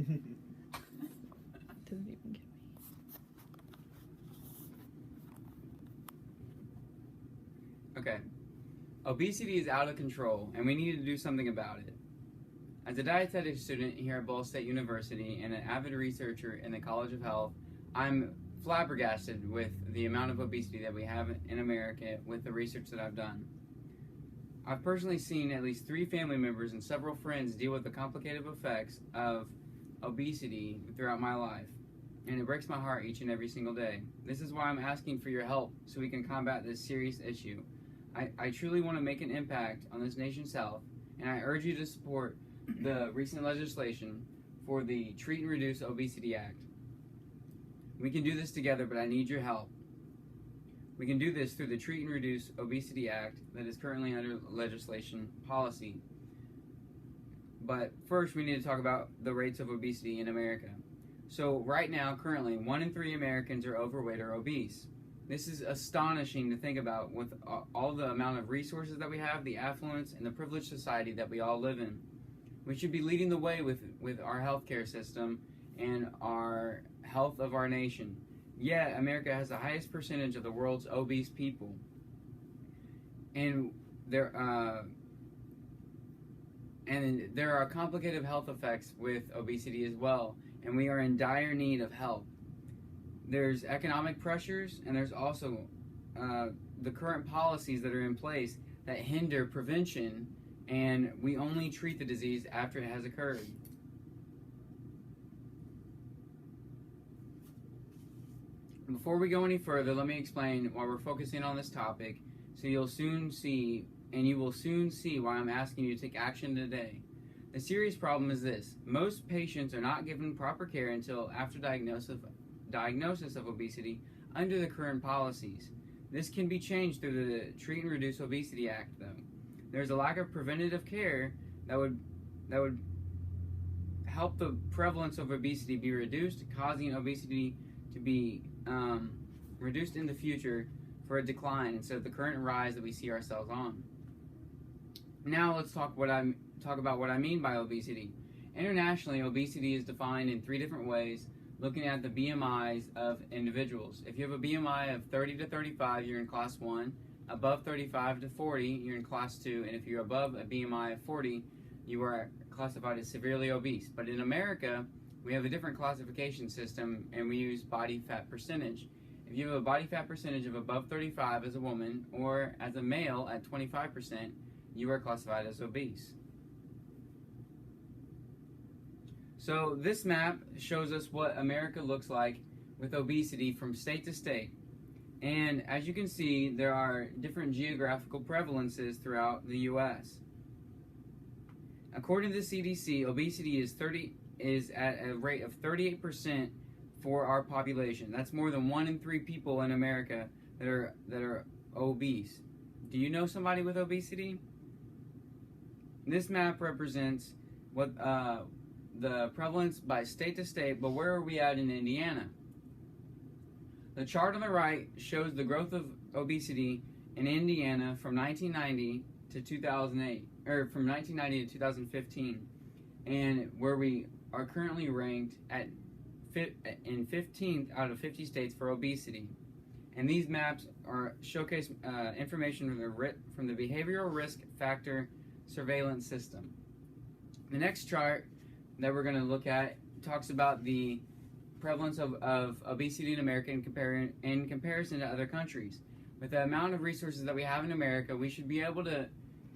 Doesn't even get me. Okay. Obesity is out of control, and we need to do something about it. As a dietetics student here at Ball State University and an avid researcher in the College of Health, I'm flabbergasted with the amount of obesity that we have in America with the research that I've done. I've personally seen at least 3 family members and several friends deal with the complicated effects of obesity throughout my life, and it breaks my heart each and every single day. This is why I'm asking for your help so we can combat this serious issue. I truly want to make an impact on this nation's health, and I urge you to support the recent legislation for the Treat and Reduce Obesity Act. We can do this together, but I need your help. We can do this through the Treat and Reduce Obesity Act that is currently under legislation policy. But first, we need to talk about the rates of obesity in America. So right now, currently, 1 in 3 Americans are overweight or obese. This is astonishing to think about with all the amount of resources that we have, the affluence, and the privileged society that we all live in. We should be leading the way with our healthcare system and our health of our nation. Yet, America has the highest percentage of the world's obese people. And there are complicated health effects with obesity as well, and we are in dire need of help. There's economic pressures, and there's also the current policies that are in place that hinder prevention, and we only treat the disease after it has occurred. Before we go any further, let me explain why we're focusing on this topic, so you will soon see why I'm asking you to take action today. The serious problem is this: most patients are not given proper care until after diagnosis of obesity under the current policies. This can be changed through the Treat and Reduce Obesity Act, though. There's a lack of preventative care that would help the prevalence of obesity be reduced, causing obesity to be reduced in the future for a decline instead of the current rise that we see ourselves on. Now let's talk about what I mean by obesity. Internationally, obesity is defined in 3 different ways, looking at the BMIs of individuals. If you have a BMI of 30 to 35, you're in class 1. Above 35 to 40, you're in class 2. And if you're above a BMI of 40, you are classified as severely obese. But in America, we have a different classification system, and we use body fat percentage. If you have a body fat percentage of above 35 as a woman, or as a male at 25%, you are classified as obese. So this map shows us what America looks like with obesity from state to state. And as you can see, there are different geographical prevalences throughout the U.S. According to the CDC, obesity is at a rate of 38% for our population. That's more than 1 in 3 people in America that are obese. Do you know somebody with obesity? This map represents what the prevalence by state to state, but where are we at in Indiana? The chart on the right shows the growth of obesity in Indiana from 1990 to 2008, or from 1990 to 2015, and where we are currently ranked in 15th out of 50 states for obesity. And these maps showcase information from the Behavioral Risk Factor Surveillance System. The next chart that we're going to look at talks about the prevalence of obesity in America in comparison to other countries. With the amount of resources that we have in America, we should be able to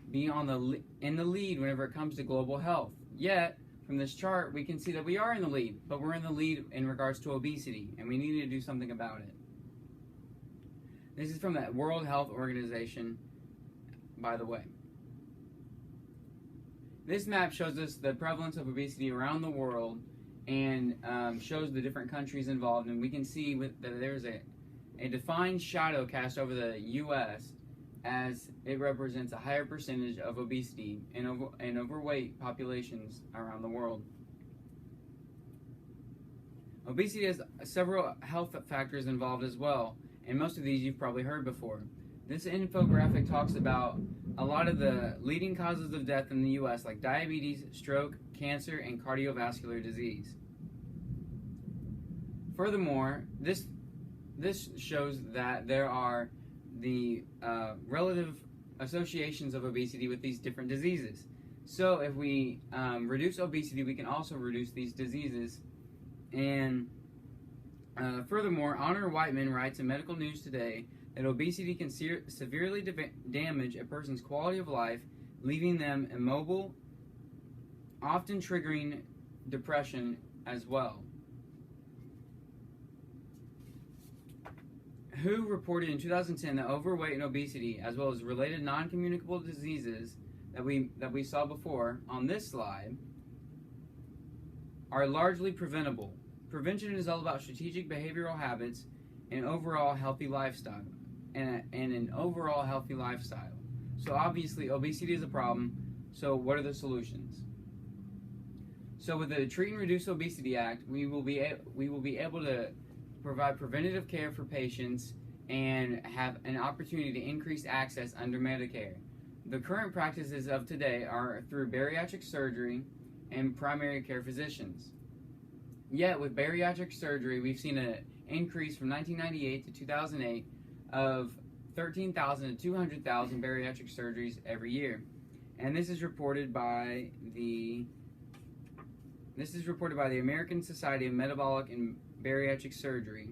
be in the lead whenever it comes to global health. Yet, from this chart, we can see that we are in the lead, but we're in the lead in regards to obesity, and we need to do something about it. This is from the World Health Organization, by the way. This map shows us the prevalence of obesity around the world and shows the different countries involved, and we can see that there's a defined shadow cast over the U.S. as it represents a higher percentage of obesity and overweight populations around the world. Obesity has several health factors involved as well, and most of these you've probably heard before. This infographic talks about a lot of the leading causes of death in the U.S., like diabetes, stroke, cancer, and cardiovascular disease. Furthermore, this shows that there are the relative associations of obesity with these different diseases. So if we reduce obesity, we can also reduce these diseases. And furthermore, Honor Whiteman writes in Medical News Today that obesity can severely damage a person's quality of life, leaving them immobile, often triggering depression as well. WHO reported in 2010 that overweight and obesity, as well as related non-communicable diseases that we saw before on this slide, are largely preventable. Prevention is all about strategic behavioral habits and overall healthy lifestyle, and an overall healthy lifestyle. So obviously, obesity is a problem. So what are the solutions? So with the Treat and Reduce Obesity Act, we will be able to provide preventative care for patients and have an opportunity to increase access under Medicare. The current practices of today are through bariatric surgery and primary care physicians. Yet with bariatric surgery, we've seen an increase from 1998 to 2008 of 13,000 to 200,000 bariatric surgeries every year. And this is reported by the American Society of Metabolic and Bariatric Surgery.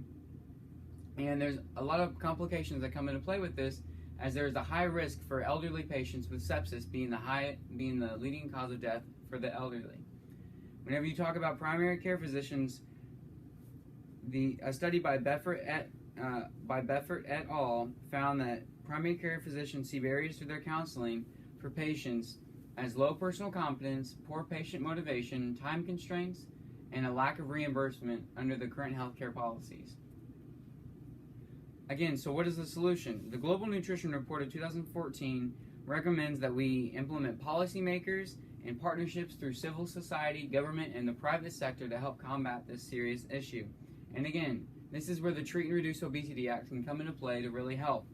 And there's a lot of complications that come into play with this, as there's a high risk for elderly patients with sepsis being the leading cause of death for the elderly. Whenever you talk about primary care physicians, a study by Beffert et al. Found that primary care physicians see barriers to their counseling for patients as low personal competence, poor patient motivation, time constraints, and a lack of reimbursement under the current healthcare policies. Again, so what is the solution? The Global Nutrition Report of 2014 recommends that we implement policymakers and partnerships through civil society, government, and the private sector to help combat this serious issue. And again, this is where the Treat and Reduce Obesity Act can come into play to really help.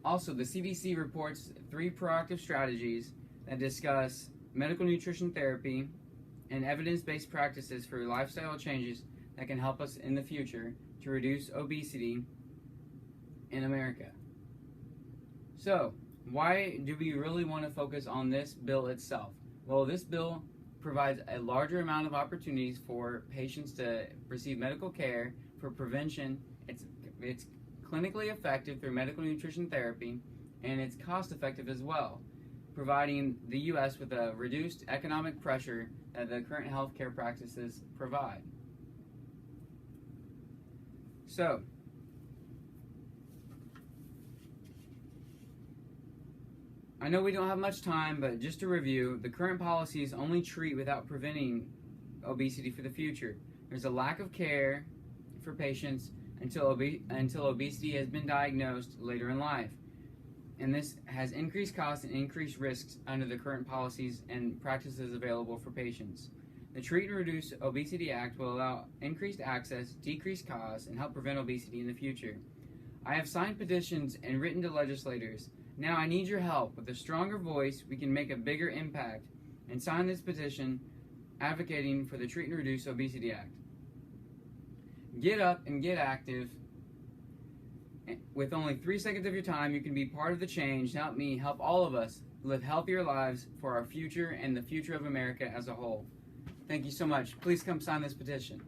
Also, the CDC reports 3 proactive strategies that discuss medical nutrition therapy and evidence-based practices for lifestyle changes that can help us in the future to reduce obesity in America. So, why do we really want to focus on this bill itself? Well, this bill provides a larger amount of opportunities for patients to receive medical care for prevention. It's clinically effective through medical nutrition therapy, and it's cost effective as well, providing the U.S. with a reduced economic pressure that the current healthcare practices provide. So, I know we don't have much time, but just to review, the current policies only treat without preventing obesity for the future. There's a lack of care for patients until obesity has been diagnosed later in life. And this has increased costs and increased risks under the current policies and practices available for patients. The Treat and Reduce Obesity Act will allow increased access, decreased costs, and help prevent obesity in the future. I have signed petitions and written to legislators. Now I need your help. With a stronger voice, we can make a bigger impact, and sign this petition advocating for the Treat and Reduce Obesity Act. Get up and get active. With only 3 seconds of your time, you can be part of the change. Help me, help all of us live healthier lives for our future and the future of America as a whole. Thank you so much. Please come sign this petition.